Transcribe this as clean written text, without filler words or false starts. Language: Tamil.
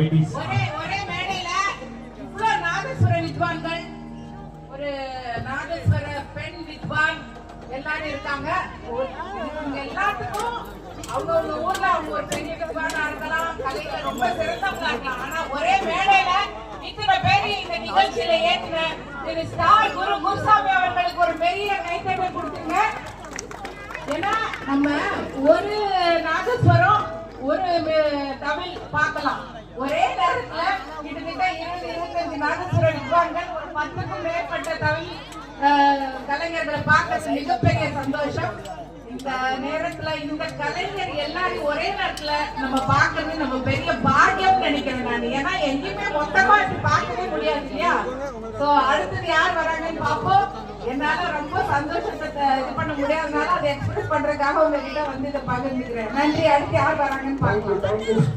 லேடிஸ். ஒரே மேடையில இவ்வளவு நாதஸ்வர வித்வான்கள், ஒரு நாதஸ்வர பெண் வித்வான் எல்லாரும் இருக்காங்க. இவங்க எல்லாத்துக்கும் அவங்க ஊர்ல அவங்க ஒரு பெரிய வித்வானா இருக்கலாம், கலையில ரொம்ப சிறந்தவங்களா இருக்கலாம். ஆனா ஒரே மேடையில இத்தனை பேர் இந்த நிகழ்ச்சியில ஏற்றின திரு ஸ்டார் குருசாமி அவர்களுக்கு ஒரு பெரிய கைத்தட்டல் கொடுத்துங்க. ஏன்னா நம்ம ஒரு நாதஸ்வரம் ஒரு தமிழ் பார்க்கலாம், ஒரே நேரத்துல கிட்டத்தட்ட 20-25 நாதஸ்வர வித்வான்கள், ஒரு 10க்கும் மேற்பட்ட தமிழ் கலைஞர்களை பார்க்கறது மிகப்பெரிய சந்தோஷம். இந்த நேரத்துல இந்த கலைஞர் எல்லாரும் ஒரே நேரத்துல நம்ம பார்க்கறது நம்ம பெரிய பாக்கியம் நினைக்கிறேன் நான். ஏன்னா எங்கேயுமே மொத்தமா பார்க்கவே முடியாது இல்லையா? சோ அடுத்தது யார் வராங்கன்னு பார்ப்போம். என்னால ரொம்ப சந்தோஷத்தை இது பண்ண முடியாதனால அதை எக்ஸ்பிரஸ் பண்றதுக்காக உங்ககிட்ட வந்து இதை பகிர்ந்துக்கிறேன். நன்றி. அடுத்து யார் வராங்கன்னு பார்க்கலாம்.